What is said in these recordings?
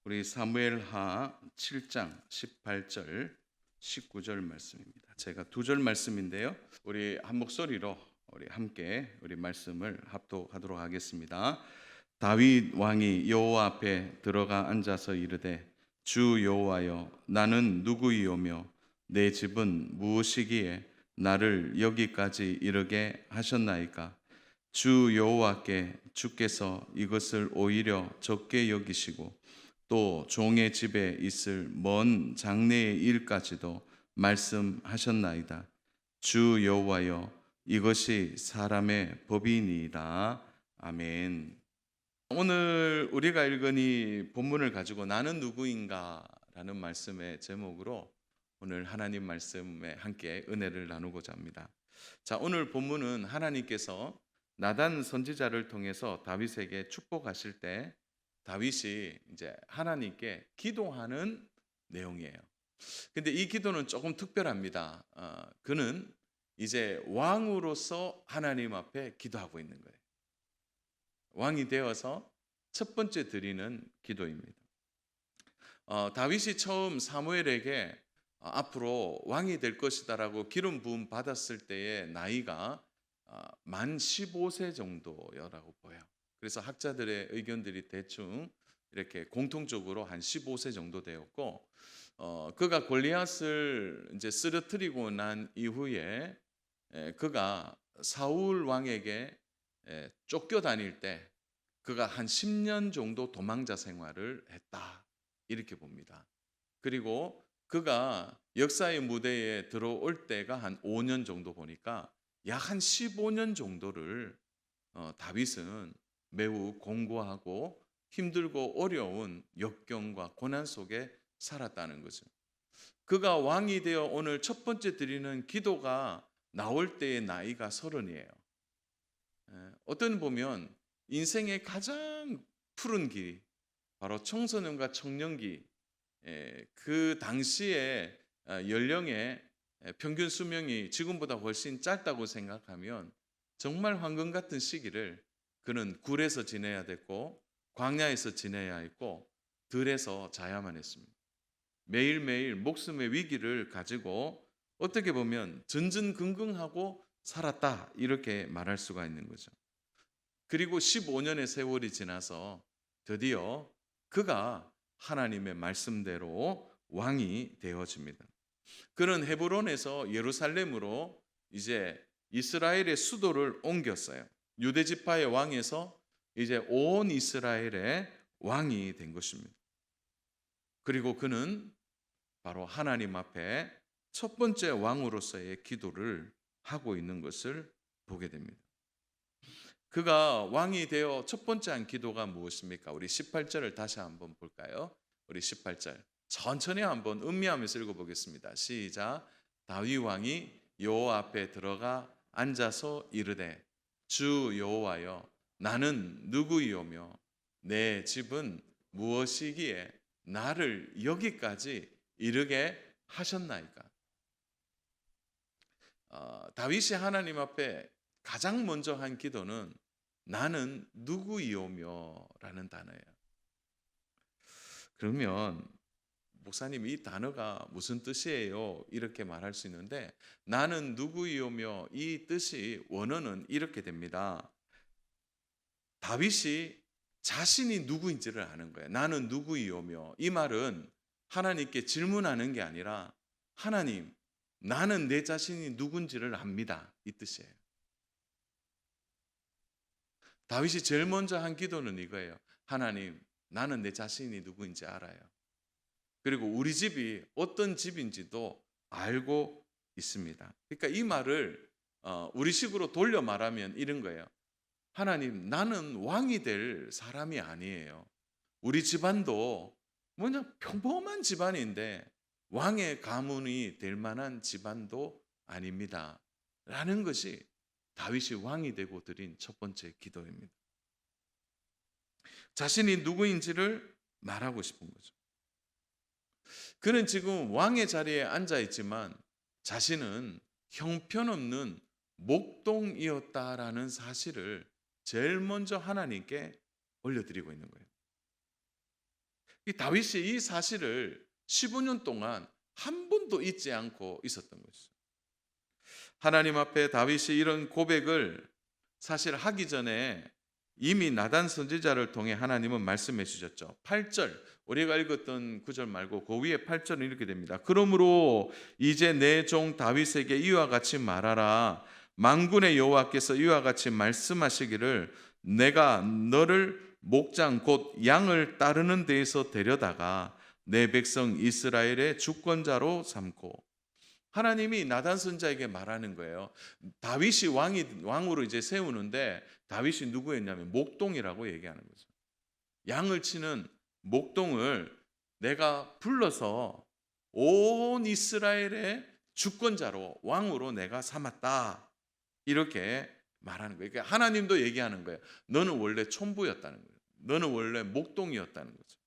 우리 사무엘하 7장 18절 19절 말씀입니다. 제가 두 절 말씀인데요. 우리 한 목소리로 우리 함께 우리 말씀을 합독하도록 하겠습니다. 다윗 왕이 여호와 앞에 들어가 앉아서 이르되 주 여호와여 나는 누구이오며 내 집은 무엇이기에 나를 여기까지 이르게 하셨나이까. 주 여호와께 주께서 이것을 오히려 적게 여기시고 또 종의 집에 있을 먼 장래의 일까지도 말씀하셨나이다. 주 여호와여 이것이 사람의 법이니이다. 아멘. 오늘 우리가 읽은 이 본문을 가지고 나는 누구인가라는 말씀의 제목으로 오늘 하나님 말씀에 함께 은혜를 나누고자 합니다. 자, 오늘 본문은 하나님께서 나단 선지자를 통해서 다윗에게 축복하실 때 다윗이 이제 하나님께 기도하는 내용이에요. 근데 이 기도는 조금 특별합니다. 그는 이제 왕으로서 하나님 앞에 기도하고 있는 거예요. 왕이 되어서 첫 번째 드리는 기도입니다. 다윗이 처음 사무엘에게 앞으로 왕이 될 것이다라고 기름 부음 받았을 때의 나이가 만 15세 정도라고 보여요. 그래서 학자들의 의견들이 대충 이렇게 공통적으로 한 15세 정도 되었고, 그가 골리앗을 이제 쓰러뜨리고 난 이후에 그가 사울 왕에게 쫓겨 다닐 때 그가 한 10년 정도 도망자 생활을 했다 이렇게 봅니다. 그리고 그가 역사의 무대에 들어올 때가 한 5년 정도 보니까 약 한 15년 정도를 다윗은 매우 공고하고 힘들고 어려운 역경과 고난 속에 살았다는 거죠. 그가 왕이 되어 오늘 첫 번째 드리는 기도가 나올 때의 나이가 30이에요. 어떤 보면 인생의 가장 푸른 길, 바로 청소년과 청년기, 그 당시에 연령의 평균 수명이 지금보다 훨씬 짧다고 생각하면 정말 황금 같은 시기를 그는 굴에서 지내야 됐고 광야에서 지내야 했고 들에서 자야만 했습니다. 매일매일 목숨의 위기를 가지고 어떻게 보면 전전긍긍하고 살았다 이렇게 말할 수가 있는 거죠. 그리고 15년의 세월이 지나서 드디어 그가 하나님의 말씀대로 왕이 되어집니다. 그는 헤브론에서 예루살렘으로 이제 이스라엘의 수도를 옮겼어요. 유대 지파의 왕에서 이제 온 이스라엘의 왕이 된 것입니다. 그리고 그는 바로 하나님 앞에 첫 번째 왕으로서의 기도를 하고 있는 것을 보게 됩니다. 그가 왕이 되어 첫 번째 한 기도가 무엇입니까? 우리 18절을 다시 한번 볼까요? 우리 18절 천천히 한번 음미하면서 읽어보겠습니다. 시작. 다윗 왕이 여호와 앞에 들어가 앉아서 이르되 주 여호와여 나는 누구이오며 내 집은 무엇이기에 나를 여기까지 이르게 하셨나이까. 다윗이 하나님 앞에 가장 먼저 한 기도는 나는 누구이오며 라는 단어예요. 그러면 목사님 이 단어가 무슨 뜻이에요? 이렇게 말할 수 있는데 나는 누구이오며 이 뜻이 원어는 이렇게 됩니다. 다윗이 자신이 누구인지를 아는 거예요. 나는 누구이오며. 이 말은 하나님께 질문하는 게 아니라 하나님 나는 내 자신이 누군지를 압니다. 이 뜻이에요. 다윗이 제일 먼저 한 기도는 이거예요. 하나님 나는 내 자신이 누구인지 알아요. 그리고 우리 집이 어떤 집인지도 알고 있습니다. 그러니까 이 말을 우리식으로 돌려 말하면 이런 거예요. 하나님 나는 왕이 될 사람이 아니에요. 우리 집안도 그냥 평범한 집안인데 왕의 가문이 될 만한 집안도 아닙니다. 라는 것이 다윗이 왕이 되고 드린 첫 번째 기도입니다. 자신이 누구인지를 말하고 싶은 거죠. 그는 지금 왕의 자리에 앉아 있지만 자신은 형편없는 목동이었다라는 사실을 제일 먼저 하나님께 올려드리고 있는 거예요. 이 다윗이 이 사실을 15년 동안 한 번도 잊지 않고 있었던 것이죠. 하나님 앞에 다윗이 이런 고백을 사실 하기 전에 이미 나단 선지자를 통해 하나님은 말씀해 주셨죠. 8절, 우리가 읽었던 9절 말고 그 위에 8절은 이렇게 됩니다. 그러므로 이제 내 종 다윗에게 이와 같이 말하라. 만군의 여호와께서 이와 같이 말씀하시기를 내가 너를 목장 곧 양을 따르는 데에서 데려다가 내 백성 이스라엘의 주권자로 삼고, 하나님이 나단 선자에게 말하는 거예요. 다윗이 왕으로 이제 세우는데, 다윗이 누구였냐면 목동이라고 얘기하는 거죠. 양을 치는 목동을 내가 불러서 온 이스라엘의 주권자로, 왕으로 내가 삼았다. 이렇게 말하는 거예요. 그러니까 하나님도 얘기하는 거예요. 너는 원래 촌부였다는 거예요. 너는 원래 목동이었다는 거죠.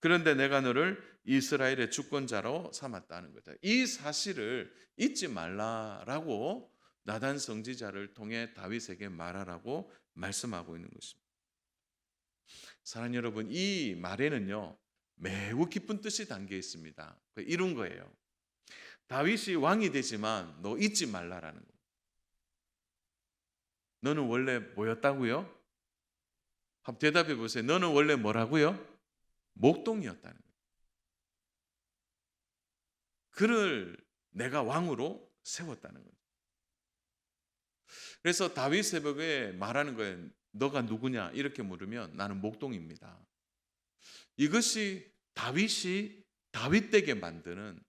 그런데 내가 너를 이스라엘의 주권자로 삼았다는 거다. 이 사실을 잊지 말라라고 나단 선지자를 통해 다윗에게 말하라고 말씀하고 있는 것입니다. 사랑하는 여러분, 이 말에는요 매우 깊은 뜻이 담겨 있습니다. 이런 거예요. 다윗이 왕이 되지만 너 잊지 말라라는 거예요. 너는 원래 뭐였다고요? 한번 대답해 보세요. 너는 원래 뭐라고요? 목동이었다는 거예요. 그를 내가 왕으로 세웠다는 거예요. 그래서 다윗 새벽에 말하는 거예요. 너가 누구냐? 이렇게 물으면 나는 목동입니다. 이것이 다윗이 다윗되게 만드는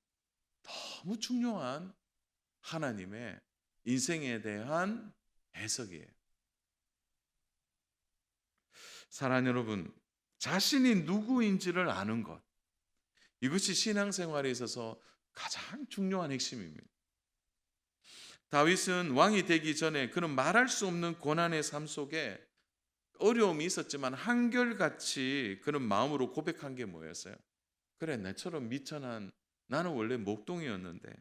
너무 중요한 하나님의 인생에 대한 해석이에요. 사랑하는 여러분, 자신이 누구인지를 아는 것, 이것이 신앙생활에 있어서 가장 중요한 핵심입니다. 다윗은 왕이 되기 전에 그는 말할 수 없는 고난의 삶 속에 어려움이 있었지만 한결같이 그는 마음으로 고백한 게 뭐였어요? 그래, 나처럼 미천한 나는 원래 목동이었는데.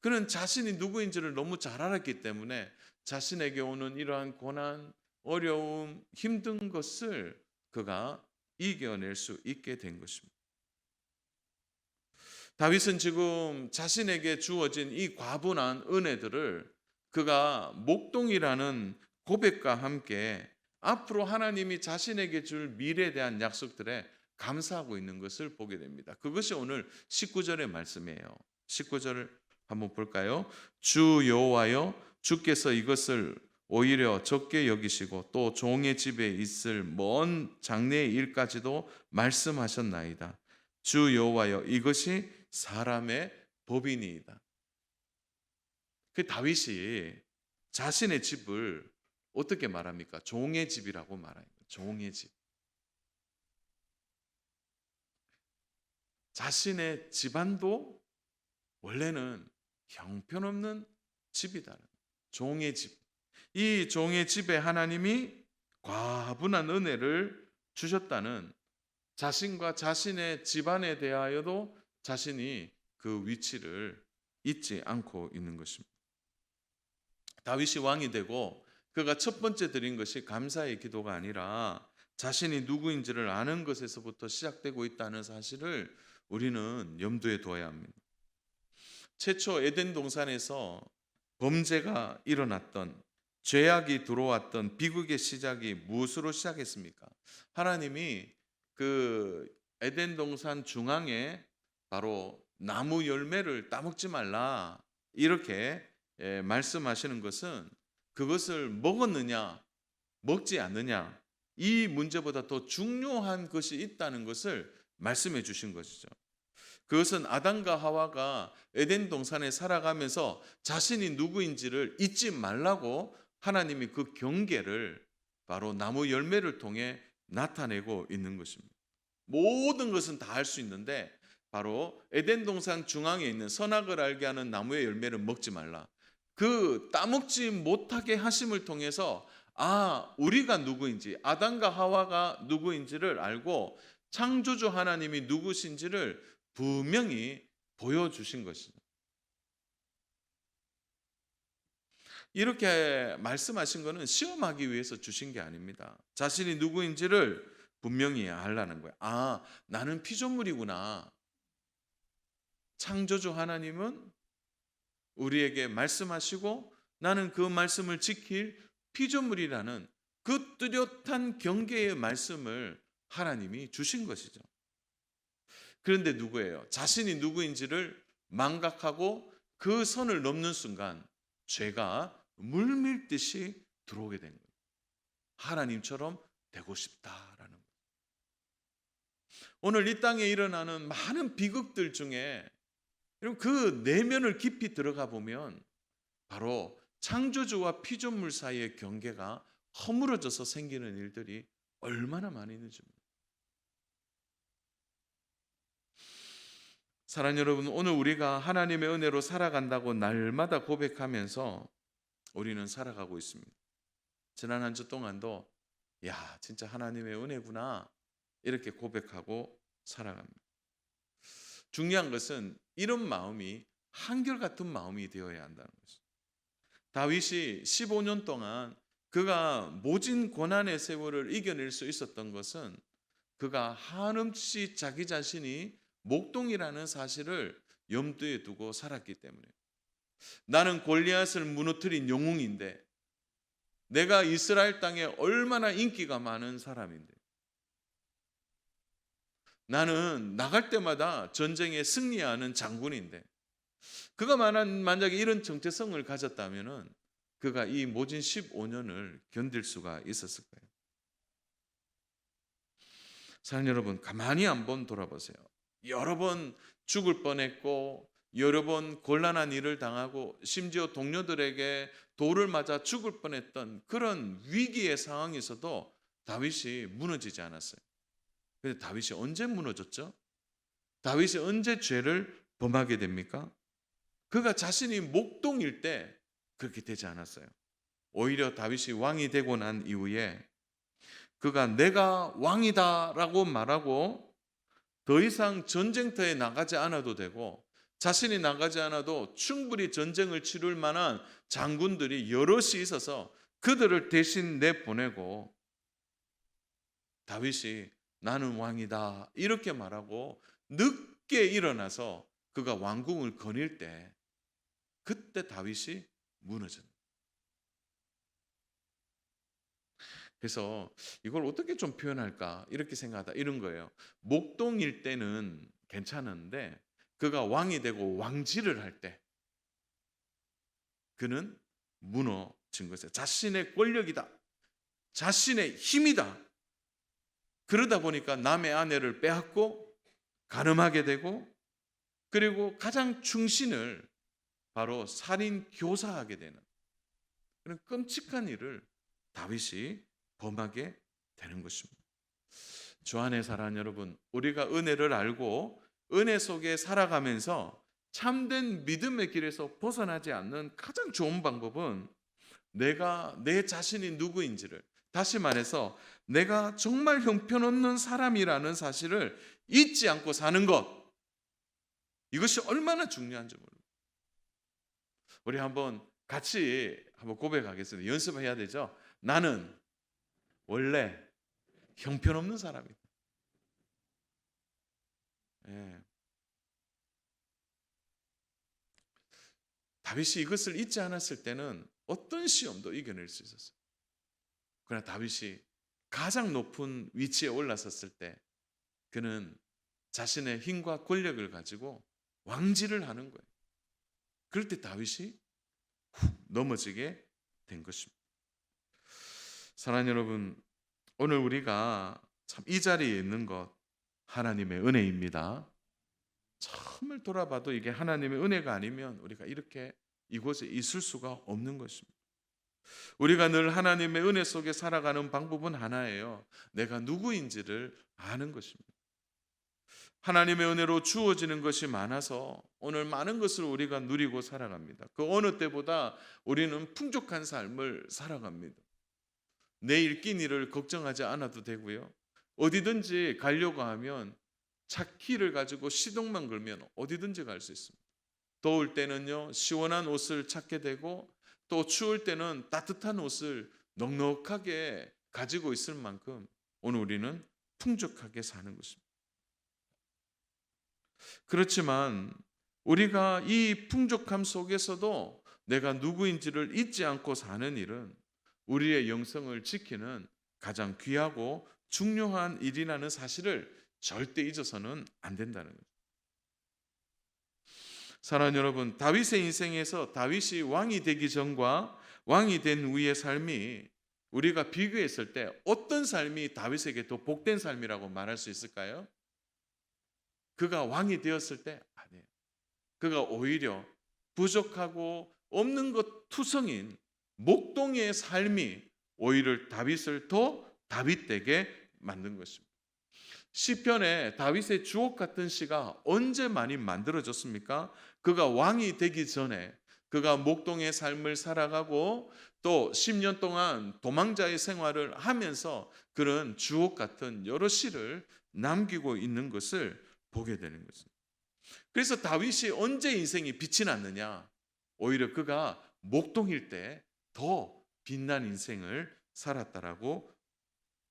그는 자신이 누구인지를 너무 잘 알았기 때문에 자신에게 오는 이러한 고난, 어려움, 힘든 것을 그가 이겨낼 수 있게 된 것입니다. 다윗은 지금 자신에게 주어진 이 과분한 은혜들을 그가 목동이라는 고백과 함께 앞으로 하나님이 자신에게 줄 미래에 대한 약속들에 감사하고 있는 것을 보게 됩니다. 그것이 오늘 19절의 말씀이에요. 19절을 한번 볼까요? 주 여호와여, 주께서 이것을 오히려 적게 여기시고 또 종의 집에 있을 먼 장래의 일까지도 말씀하셨나이다. 주 여호와여, 이것이 사람의 법이니이다. 그 다윗이 자신의 집을 어떻게 말합니까? 종의 집이라고 말합니다. 종의 집. 자신의 집안도 원래는 형편없는 집이다. 종의 집. 이 종의 집에 하나님이 과분한 은혜를 주셨다는, 자신과 자신의 집안에 대하여도 자신이 그 위치를 잊지 않고 있는 것입니다. 다윗이 왕이 되고 그가 첫 번째 드린 것이 감사의 기도가 아니라 자신이 누구인지를 아는 것에서부터 시작되고 있다는 사실을 우리는 염두에 두어야 합니다. 최초 에덴 동산에서 범죄가 일어났던, 죄악이 들어왔던 비극의 시작이 무엇으로 시작했습니까? 하나님이 그 에덴 동산 중앙에 바로 나무 열매를 따먹지 말라 이렇게 말씀하시는 것은 그것을 먹었느냐 먹지 않느냐 이 문제보다 더 중요한 것이 있다는 것을 말씀해 주신 것이죠. 그것은 아담과 하와가 에덴 동산에 살아가면서 자신이 누구인지를 잊지 말라고 하나님이 그 경계를 바로 나무 열매를 통해 나타내고 있는 것입니다. 모든 것은 다 할 수 있는데 바로 에덴 동산 중앙에 있는 선악을 알게 하는 나무의 열매를 먹지 말라. 그 따먹지 못하게 하심을 통해서 우리가 누구인지, 아담과 하와가 누구인지를 알고 창조주 하나님이 누구신지를 분명히 보여주신 것입니다. 이렇게 말씀하신 것은 시험하기 위해서 주신 게 아닙니다. 자신이 누구인지를 분명히 하려는 거예요. 아, 나는 피조물이구나. 창조주 하나님은 우리에게 말씀하시고 나는 그 말씀을 지킬 피조물이라는 그 뚜렷한 경계의 말씀을 하나님이 주신 것이죠. 그런데 누구예요? 자신이 누구인지를 망각하고 그 선을 넘는 순간 죄가 물밀듯이 들어오게 된 거예요. 하나님처럼 되고 싶다라는 거예요. 오늘 이 땅에 일어나는 많은 비극들 중에 그 내면을 깊이 들어가 보면 바로 창조주와 피조물 사이의 경계가 허물어져서 생기는 일들이 얼마나 많이 있는지. 사랑하는 여러분, 오늘 우리가 하나님의 은혜로 살아간다고 날마다 고백하면서 우리는 살아가고 있습니다. 지난 한 주 동안도 야, 진짜 하나님의 은혜구나 이렇게 고백하고 살아갑니다. 중요한 것은 이런 마음이 한결같은 마음이 되어야 한다는 것이죠. 다윗이 15년 동안 그가 모진 고난의 세월을 이겨낼 수 있었던 것은 그가 한없이 자기 자신이 목동이라는 사실을 염두에 두고 살았기 때문에, 나는 골리앗을 무너뜨린 영웅인데, 내가 이스라엘 땅에 얼마나 인기가 많은 사람인데, 나는 나갈 때마다 전쟁에 승리하는 장군인데, 그가 만약에 이런 정체성을 가졌다면은 그가 이 모진 15년을 견딜 수가 있었을 거예요. 사랑하는 여러분, 가만히 한번 돌아보세요. 여러 번 죽을 뻔했고 여러 번 곤란한 일을 당하고 심지어 동료들에게 돌을 맞아 죽을 뻔했던 그런 위기의 상황에서도 다윗이 무너지지 않았어요. 그런데 다윗이 언제 무너졌죠? 다윗이 언제 죄를 범하게 됩니까? 그가 자신이 목동일 때 그렇게 되지 않았어요. 오히려 다윗이 왕이 되고 난 이후에 그가 내가 왕이다라고 말하고 더 이상 전쟁터에 나가지 않아도 되고, 자신이 나가지 않아도 충분히 전쟁을 치룰 만한 장군들이 여럿이 있어서 그들을 대신 내보내고 다윗이 나는 왕이다 이렇게 말하고 늦게 일어나서 그가 왕궁을 거닐 때, 그때 다윗이 무너졌다. 그래서 이걸 어떻게 좀 표현할까 이렇게 생각하다 이런 거예요. 목동일 때는 괜찮은데 그가 왕이 되고 왕지를 할 때 그는 무너진 것이에요. 자신의 권력이다, 자신의 힘이다. 그러다 보니까 남의 아내를 빼앗고 간음하게 되고, 그리고 가장 충신을 바로 살인 교사하게 되는 그런 끔찍한 일을 다윗이 범하게 되는 것입니다. 주 안에 사랑하는 여러분, 우리가 은혜를 알고 은혜 속에 살아가면서 참된 믿음의 길에서 벗어나지 않는 가장 좋은 방법은 내가 내 자신이 누구인지를, 다시 말해서 내가 정말 형편없는 사람이라는 사실을 잊지 않고 사는 것, 이것이 얼마나 중요한지 모릅니다. 우리 한번 같이 한번 고백하겠습니다. 연습해야 되죠. 나는 원래 형편없는 사람이다. 예. 다윗이 이것을 잊지 않았을 때는 어떤 시험도 이겨낼 수 있었어요. 그러나 다윗이 가장 높은 위치에 올라섰을 때 그는 자신의 힘과 권력을 가지고 왕지를 하는 거예요. 그럴 때 다윗이 넘어지게 된 것입니다. 사랑하는 여러분, 오늘 우리가 참 이 자리에 있는 것 하나님의 은혜입니다. 처음을 돌아봐도 이게 하나님의 은혜가 아니면 우리가 이렇게 이곳에 있을 수가 없는 것입니다. 우리가 늘 하나님의 은혜 속에 살아가는 방법은 하나예요. 내가 누구인지를 아는 것입니다. 하나님의 은혜로 주어지는 것이 많아서 오늘 많은 것을 우리가 누리고 살아갑니다. 그 어느 때보다 우리는 풍족한 삶을 살아갑니다. 내일 끼니를 걱정하지 않아도 되고요. 어디든지 가려고 하면 차키를 가지고 시동만 걸면 어디든지 갈 수 있습니다. 더울 때는요, 시원한 옷을 찾게 되고, 또 추울 때는 따뜻한 옷을 넉넉하게 가지고 있을 만큼 오늘 우리는 풍족하게 사는 것입니다. 그렇지만 우리가 이 풍족함 속에서도 내가 누구인지를 잊지 않고 사는 일은 우리의 영성을 지키는 가장 귀하고 중요한 일이라는 사실을 절대 잊어서는 안 된다는 거죠. 사랑하는 여러분, 다윗의 인생에서 다윗이 왕이 되기 전과 왕이 된 후의 삶이 우리가 비교했을 때 어떤 삶이 다윗에게 더 복된 삶이라고 말할 수 있을까요? 그가 왕이 되었을 때 아니에요. 그가 오히려 부족하고 없는 것 투성인 목동의 삶이 오히려 다윗을 더 다윗되게 만든 것입니다. 시편에 다윗의 주옥 같은 시가 언제 많이 만들어졌습니까? 그가 왕이 되기 전에 그가 목동의 삶을 살아가고 또 10년 동안 도망자의 생활을 하면서 그런 주옥 같은 여러 시를 남기고 있는 것을 보게 되는 것입니다. 그래서 다윗이 언제 인생이 빛이 났느냐? 오히려 그가 목동일 때 더 빛난 인생을 살았다라고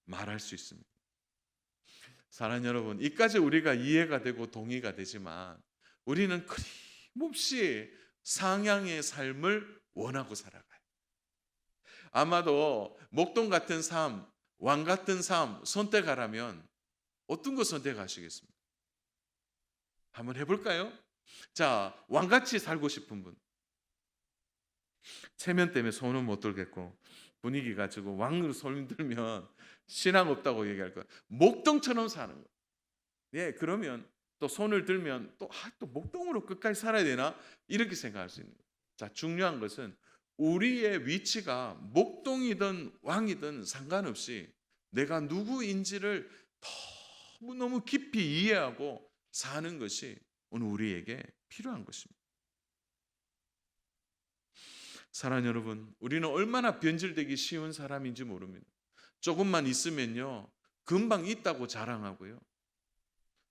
말할 수 있습니다. 사랑하는 여러분, 이까지 우리가 이해가 되고 동의가 되지만 우리는 끊임없이 상향의 삶을 원하고 살아가요. 아마도 목동 같은 삶, 왕 같은 삶 선택하라면 어떤 거 선택하시겠습니까? 한번 해볼까요? 자, 왕같이 살고 싶은 분. 체면 때문에 손은 못 들겠고 분위기 가지고 왕으로 손 들면 신앙 없다고 얘기할 거야. 목동처럼 사는 거. 예, 그러면 또 손을 들면 또 목동으로 끝까지 살아야 되나? 이렇게 생각할 수 있는 거예요. 자, 중요한 것은 우리의 위치가 목동이든 왕이든 상관없이 내가 누구인지를 너무너무 깊이 이해하고 사는 것이 오늘 우리에게 필요한 것입니다. 사랑하는 여러분, 우리는 얼마나 변질되기 쉬운 사람인지 모릅니다. 조금만 있으면요, 금방 있다고 자랑하고요.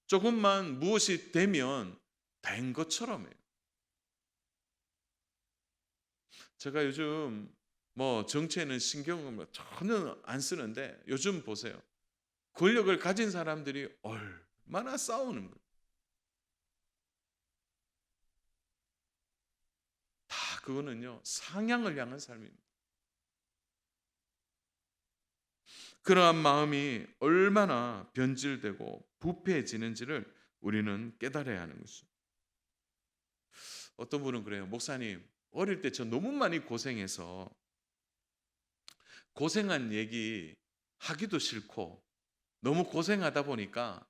조금만 무엇이 되면 된 것처럼 해요. 제가 요즘 정치에는 신경을 전혀 안 쓰는데 요즘 보세요. 권력을 가진 사람들이 얼마나 싸우는 거예요. 다 그거는요, 상향을 향한 삶입니다. 그러한 마음이 얼마나 변질되고 부패해지는지를 우리는 깨달아야 하는 것이죠. 어떤 분은 그래요. 목사님, 어릴 때 저 너무 많이 고생해서 고생한 얘기 하기도 싫고 너무 고생하다 보니까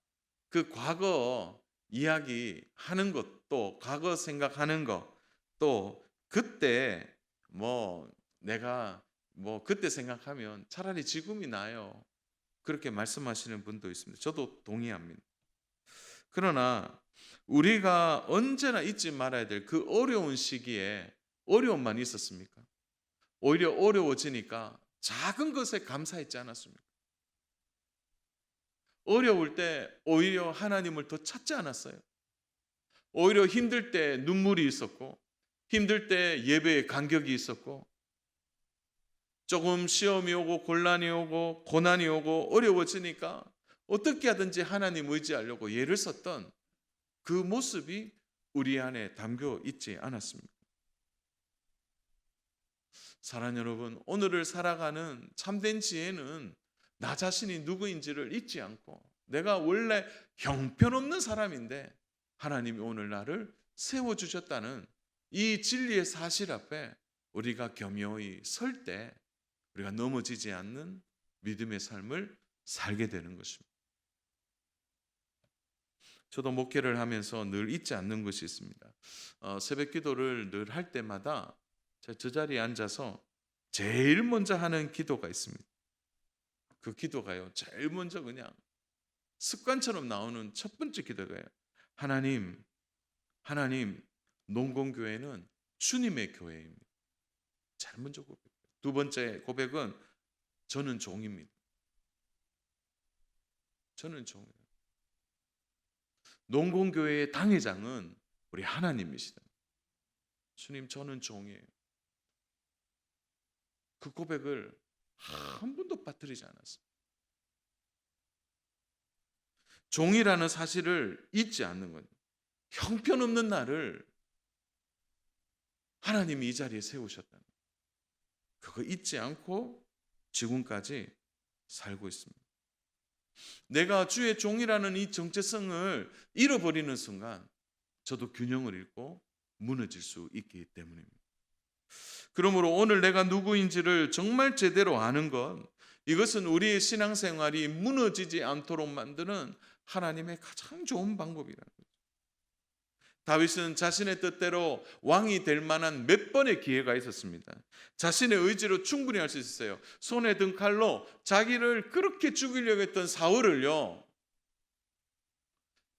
그 과거 이야기 하는 것도 과거 생각하는 것 또 그때 내가 그때 생각하면 차라리 지금이 나아요. 그렇게 말씀하시는 분도 있습니다. 저도 동의합니다. 그러나 우리가 언제나 잊지 말아야 될 그 어려운 시기에 어려움만 있었습니까? 오히려 어려워지니까 작은 것에 감사했지 않았습니까? 어려울 때 오히려 하나님을 더 찾지 않았어요. 오히려 힘들 때 눈물이 있었고 힘들 때 예배에 간격이 있었고 조금 시험이 오고 곤란이 오고 고난이 오고 어려워지니까 어떻게 하든지 하나님 의지하려고 예를 썼던 그 모습이 우리 안에 담겨 있지 않았습니까? 사랑하는 여러분, 오늘을 살아가는 참된 지혜는 나 자신이 누구인지를 잊지 않고 내가 원래 형편없는 사람인데 하나님이 오늘 나를 세워주셨다는 이 진리의 사실 앞에 우리가 겸허히 설 때 우리가 넘어지지 않는 믿음의 삶을 살게 되는 것입니다. 저도 목회를 하면서 늘 잊지 않는 것이 있습니다. 새벽 기도를 늘 할 때마다 저 자리에 앉아서 제일 먼저 하는 기도가 있습니다. 그 기도가요, 제일 먼저 그냥 습관처럼 나오는 첫 번째 기도가요. 하나님, 농공교회는 주님의 교회입니다. 제일 먼저 고백. 두 번째 고백은 저는 종입니다. 저는 종이에요. 농공교회의 당회장은 우리 하나님이시다. 주님, 저는 종이에요. 그 고백을 한 번도 빠뜨리지 않았어요. 종이라는 사실을 잊지 않는 거예요. 형편없는 나를 하나님이 이 자리에 세우셨다는 거예요. 그거 잊지 않고 지금까지 살고 있습니다. 내가 주의 종이라는 이 정체성을 잃어버리는 순간 저도 균형을 잃고 무너질 수 있기 때문입니다. 그러므로 오늘 내가 누구인지를 정말 제대로 아는 것, 이것은 우리의 신앙생활이 무너지지 않도록 만드는 하나님의 가장 좋은 방법이라는 거죠. 다윗은 자신의 뜻대로 왕이 될 만한 몇 번의 기회가 있었습니다. 자신의 의지로 충분히 할 수 있었어요. 손에 든 칼로 자기를 그렇게 죽이려고 했던 사울을요,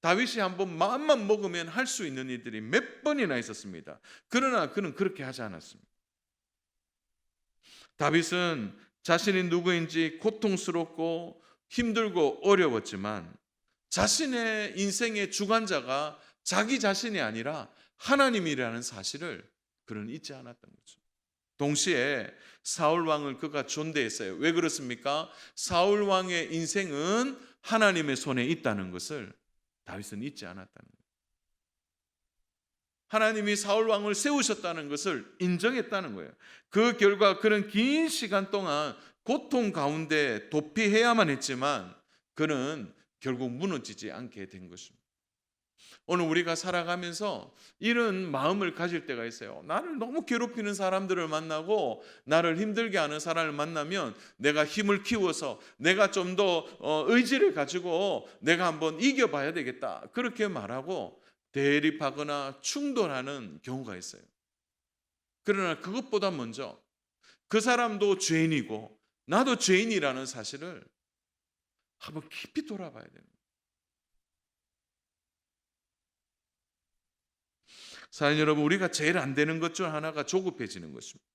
다윗이 한번 마음만 먹으면 할 수 있는 일들이 몇 번이나 있었습니다. 그러나 그는 그렇게 하지 않았습니다. 다윗은 자신이 누구인지 고통스럽고 힘들고 어려웠지만 자신의 인생의 주관자가 자기 자신이 아니라 하나님이라는 사실을 그는 잊지 않았던 거죠. 동시에 사울 왕을 그가 존대했어요. 왜 그렇습니까? 사울 왕의 인생은 하나님의 손에 있다는 것을 다윗은 잊지 않았다는 거예요. 하나님이 사울 왕을 세우셨다는 것을 인정했다는 거예요. 그 결과 그는 긴 시간 동안 고통 가운데 도피해야만 했지만 그는 결국 무너지지 않게 된 것입니다. 오늘 우리가 살아가면서 이런 마음을 가질 때가 있어요. 나를 너무 괴롭히는 사람들을 만나고 나를 힘들게 하는 사람을 만나면 내가 힘을 키워서 내가 좀 더 의지를 가지고 내가 한번 이겨봐야 되겠다, 그렇게 말하고 대립하거나 충돌하는 경우가 있어요. 그러나 그것보다 먼저 그 사람도 죄인이고 나도 죄인이라는 사실을 한번 깊이 돌아봐야 됩니다. 사랑하는 여러분, 우리가 제일 안 되는 것 중 하나가 조급해지는 것입니다.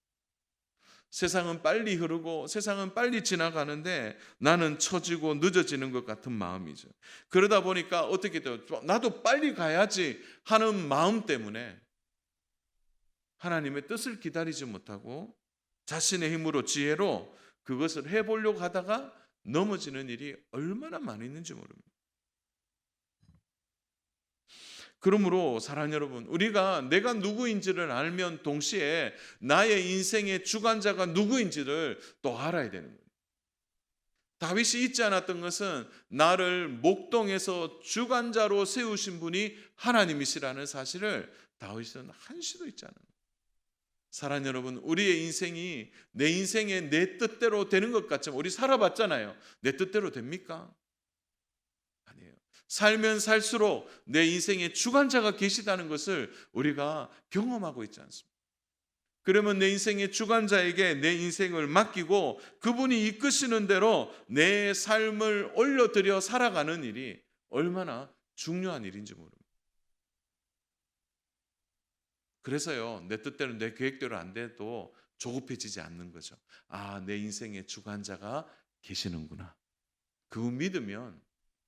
세상은 빨리 흐르고 세상은 빨리 지나가는데 나는 처지고 늦어지는 것 같은 마음이죠. 그러다 보니까 어떻게 돼요? 나도 빨리 가야지 하는 마음 때문에 하나님의 뜻을 기다리지 못하고 자신의 힘으로 지혜로 그것을 해보려고 하다가 넘어지는 일이 얼마나 많이 있는지 모릅니다. 그러므로 사랑하는 여러분, 우리가 내가 누구인지를 알면 동시에 나의 인생의 주관자가 누구인지를 또 알아야 되는 거예요. 다윗이 잊지 않았던 것은 나를 목동에서 주관자로 세우신 분이 하나님이시라는 사실을 다윗은 한시도 잊지 않아요. 사랑하는 여러분, 우리의 인생이 내 인생의 내 뜻대로 되는 것 같지만 우리 살아봤잖아요. 내 뜻대로 됩니까? 아니에요. 살면 살수록 내 인생의 주관자가 계시다는 것을 우리가 경험하고 있지 않습니까? 그러면 내 인생의 주관자에게 내 인생을 맡기고 그분이 이끄시는 대로 내 삶을 올려드려 살아가는 일이 얼마나 중요한 일인지 모릅니다. 그래서요, 내 뜻대로 내 계획대로 안 돼도 조급해지지 않는 거죠. 아, 내 인생의 주관자가 계시는구나. 그거 믿으면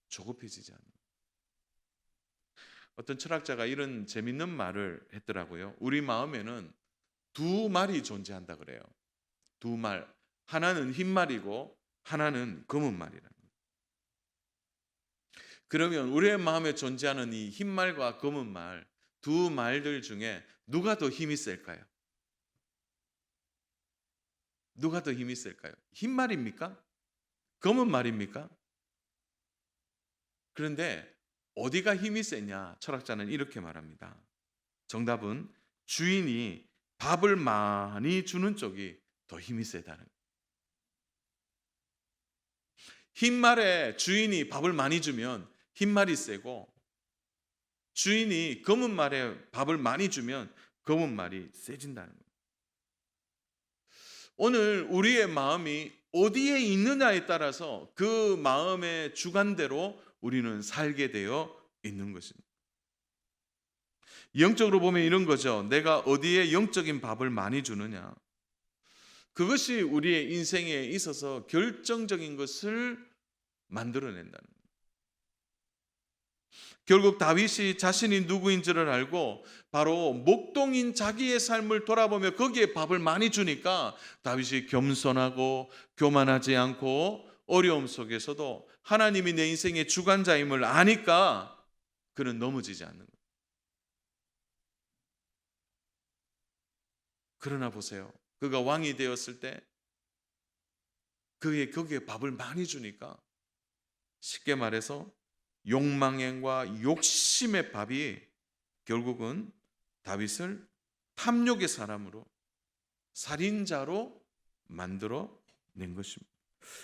조급해지지 않는 거예요. 어떤 철학자가 이런 재밌는 말을 했더라고요. 우리 마음에는 두 말이 존재한다 그래요. 두 말. 하나는 흰 말이고 하나는 검은 말이라는 거예요. 그러면 우리의 마음에 존재하는 이 흰 말과 검은 말, 두 말들 중에 누가 더 힘이 셀까요? 누가 더 힘이 셀까요? 흰 말입니까? 검은 말입니까? 그런데 어디가 힘이 세냐? 철학자는 이렇게 말합니다. 정답은 주인이 밥을 많이 주는 쪽이 더 힘이 세다는 거예요. 흰 말에 주인이 밥을 많이 주면 흰 말이 세고, 주인이 검은 말에 밥을 많이 주면 검은 말이 세진다는 거예요. 오늘 우리의 마음이 어디에 있느냐에 따라서 그 마음의 주관대로 우리는 살게 되어 있는 것입니다. 영적으로 보면 이런 거죠. 내가 어디에 영적인 밥을 많이 주느냐. 그것이 우리의 인생에 있어서 결정적인 것을 만들어낸다는 거예요. 결국 다윗이 자신이 누구인지를 알고 바로 목동인 자기의 삶을 돌아보며 거기에 밥을 많이 주니까 다윗이 겸손하고 교만하지 않고 어려움 속에서도 하나님이 내 인생의 주관자임을 아니까 그는 넘어지지 않는 거예요. 그러나 보세요. 그가 왕이 되었을 때 거기에 밥을 많이 주니까 쉽게 말해서 욕망과 욕심의 밥이 결국은 다윗을 탐욕의 사람으로, 살인자로 만들어 낸 것입니다.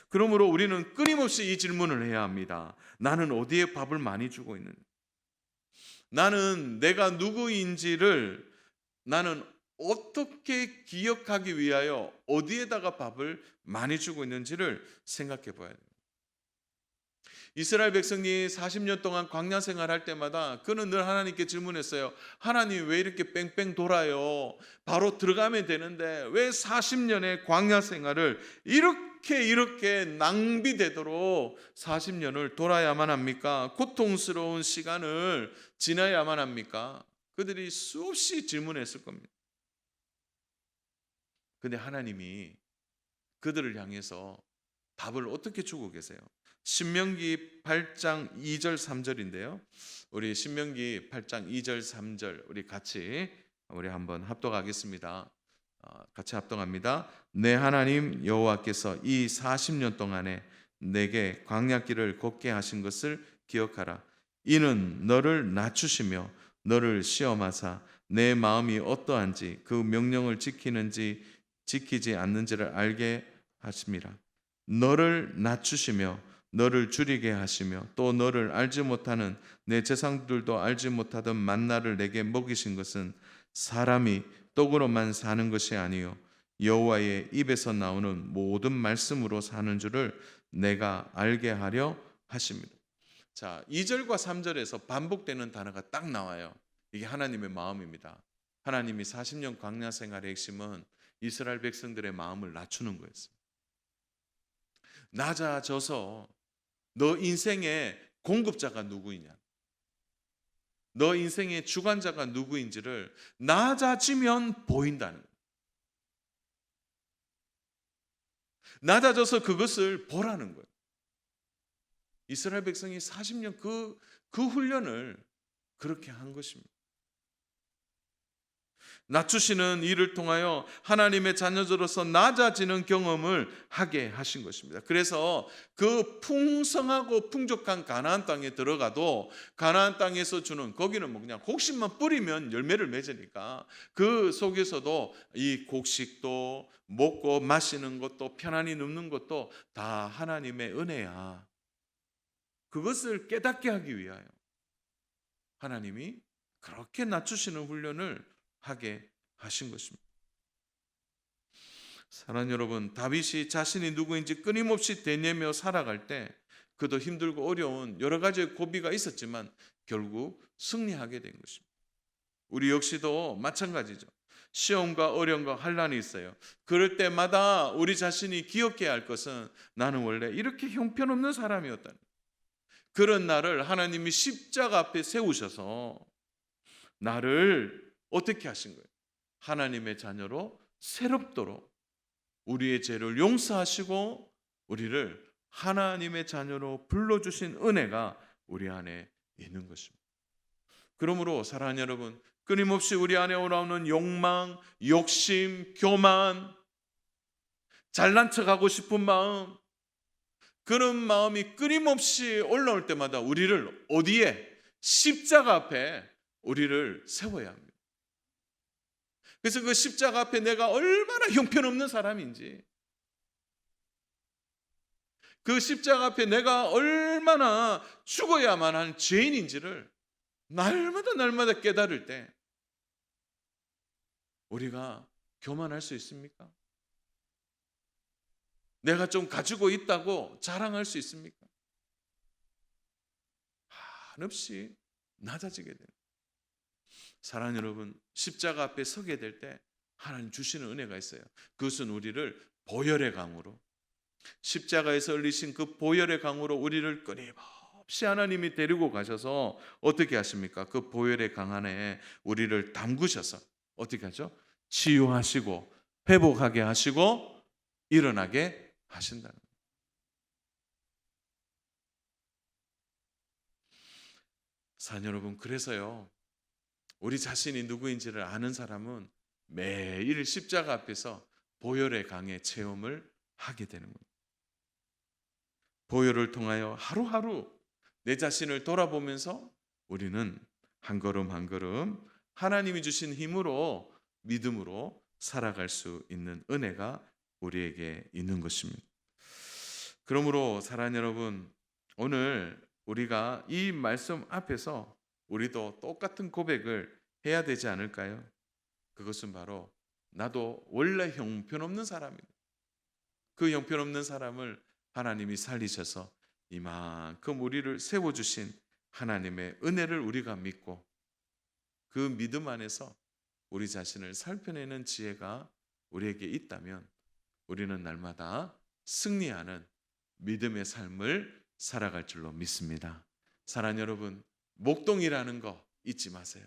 그러므로 우리는 끊임없이 이 질문을 해야 합니다. 나는 어디에 밥을 많이 주고 있는지, 나는 내가 누구인지를 나는 어떻게 기억하기 위하여 어디에다가 밥을 많이 주고 있는지를 생각해 봐야 돼요. 이스라엘 백성이 40년 동안 광야 생활할 때마다 그는 늘 하나님께 질문했어요. 하나님, 왜 이렇게 뺑뺑 돌아요? 바로 들어가면 되는데 왜 40년의 광야 생활을 이렇게 낭비되도록 40년을 돌아야만 합니까? 고통스러운 시간을 지나야만 합니까? 그들이 수없이 질문했을 겁니다. 근데 하나님이 그들을 향해서 답을 어떻게 주고 계세요? 신명기 8장 2절 3절인데요. 우리 신명기 8장 2절 3절 우리 같이 한번 합독하겠습니다. 같이 합독합니다. 내 하나님 여호와께서 이 40년 동안에 내게 광야길을 걷게 하신 것을 기억하라. 이는 너를 낮추시며 너를 시험하사 내 마음이 어떠한지 그 명령을 지키는지 지키지 않는지를 알게 하심이라. 너를 낮추시며 너를 줄이게 하시며 또 너를 알지 못하는 내 제사장들도 알지 못하던 만나를 내게 먹이신 것은 사람이 떡으로만 사는 것이 아니요 여호와의 입에서 나오는 모든 말씀으로 사는 줄을 내가 알게 하려 하십니다. 자, 2절과 3절에서 반복되는 단어가 딱 나와요. 이게 하나님의 마음입니다. 하나님이 40년 광야 생활의 핵심은 이스라엘 백성들의 마음을 낮추는 거였어요. 낮아져서 너 인생의 공급자가 누구이냐, 너 인생의 주관자가 누구인지를 낮아지면 보인다는 거예요. 낮아져서 그것을 보라는 거예요. 이스라엘 백성이 40년 그 훈련을 그렇게 한 것입니다. 낮추시는 일을 통하여 하나님의 자녀들로서 낮아지는 경험을 하게 하신 것입니다. 그래서 그 풍성하고 풍족한 가나안 땅에 들어가도 가나안 땅에서 주는, 거기는 뭐 그냥 곡식만 뿌리면 열매를 맺으니까 그 속에서도 이 곡식도 먹고 마시는 것도 편안히 눕는 것도 다 하나님의 은혜야. 그것을 깨닫게 하기 위하여 하나님이 그렇게 낮추시는 훈련을 하게 하신 것입니다. 사랑하는 여러분, 다윗이 자신이 누구인지 끊임없이 되뇌며 살아갈 때 그도 힘들고 어려운 여러 가지의 고비가 있었지만 결국 승리하게 된 것입니다. 우리 역시도 마찬가지죠. 시험과 어려움과 환난이 있어요. 그럴 때마다 우리 자신이 기억해야 할 것은 나는 원래 이렇게 형편없는 사람이었다는, 그런 나를 하나님이 십자가 앞에 세우셔서 나를 어떻게 하신 거예요? 하나님의 자녀로 새롭도록 우리의 죄를 용서하시고 우리를 하나님의 자녀로 불러주신 은혜가 우리 안에 있는 것입니다. 그러므로 사랑하는 여러분, 끊임없이 우리 안에 올라오는 욕망, 욕심, 교만, 잘난 척하고 싶은 마음, 그런 마음이 끊임없이 올라올 때마다 우리를 어디에? 십자가 앞에 우리를 세워야 합니다. 그래서 그 십자가 앞에 내가 얼마나 형편없는 사람인지, 그 십자가 앞에 내가 얼마나 죽어야만 한 죄인인지를 날마다 깨달을 때 우리가 교만할 수 있습니까? 내가 좀 가지고 있다고 자랑할 수 있습니까? 한없이 낮아지게 됩니다. 사랑하는 여러분, 십자가 앞에 서게 될 때 하나님 주시는 은혜가 있어요. 그것은 우리를 보혈의 강으로, 십자가에서 흘리신 그 보혈의 강으로 우리를 끊임없이 하나님이 데리고 가셔서 어떻게 하십니까? 그 보혈의 강 안에 우리를 담그셔서 어떻게 하죠? 치유하시고 회복하게 하시고 일어나게 하신다는 거예요. 사랑 여러분, 그래서요, 우리 자신이 누구인지를 아는 사람은 매일 십자가 앞에서 보혈의 강의 체험을 하게 되는 겁니다. 보혈을 통하여 하루하루 내 자신을 돌아보면서 우리는 한 걸음 한 걸음 하나님이 주신 힘으로, 믿음으로 살아갈 수 있는 은혜가 우리에게 있는 것입니다. 그러므로 사랑하는 여러분, 오늘 우리가 이 말씀 앞에서 우리도 똑같은 고백을 해야 되지 않을까요? 그것은 바로 나도 원래 형편없는 사람이다. 그 형편없는 사람을 하나님이 살리셔서 이만큼 우리를 세워주신 하나님의 은혜를 우리가 믿고 그 믿음 안에서 우리 자신을 살펴내는 지혜가 우리에게 있다면 우리는 날마다 승리하는 믿음의 삶을 살아갈 줄로 믿습니다. 사랑하는 여러분, 목동이라는 거 잊지 마세요.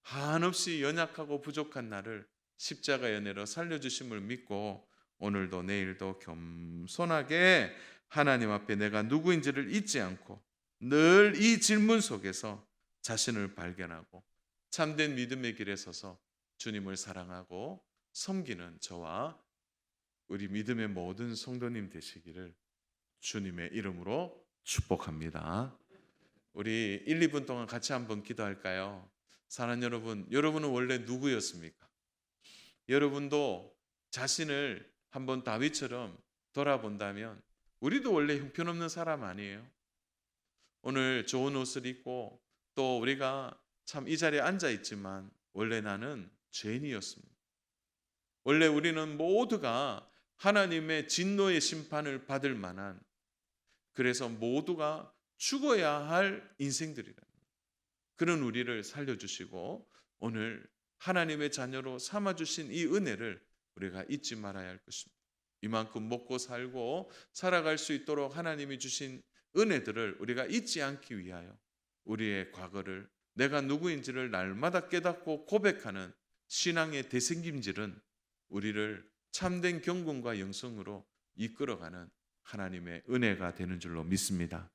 한없이 연약하고 부족한 나를 십자가의 은혜로 살려주심을 믿고 오늘도 내일도 겸손하게 하나님 앞에 내가 누구인지를 잊지 않고 늘 이 질문 속에서 자신을 발견하고 참된 믿음의 길에 서서 주님을 사랑하고 섬기는 저와 우리 믿음의 모든 성도님 되시기를 주님의 이름으로 축복합니다. 우리 1, 2분 동안 같이 한번 기도할까요? 사랑하는 여러분, 여러분은 원래 누구였습니까? 여러분도 자신을 한번 다윗처럼 돌아본다면 우리도 원래 형편없는 사람 아니에요? 오늘 좋은 옷을 입고 또 우리가 참 이 자리에 앉아 있지만 원래 나는 죄인이었습니다. 원래 우리는 모두가 하나님의 진노의 심판을 받을 만한, 그래서 모두가 죽어야 할 인생들이라. 그런 우리를 살려주시고 오늘 하나님의 자녀로 삼아주신 이 은혜를 우리가 잊지 말아야 할 것입니다. 이만큼 먹고 살고 살아갈 수 있도록 하나님이 주신 은혜들을 우리가 잊지 않기 위하여 우리의 과거를, 내가 누구인지를 날마다 깨닫고 고백하는 신앙의 대생김질은 우리를 참된 경건과 영성으로 이끌어가는 하나님의 은혜가 되는 줄로 믿습니다.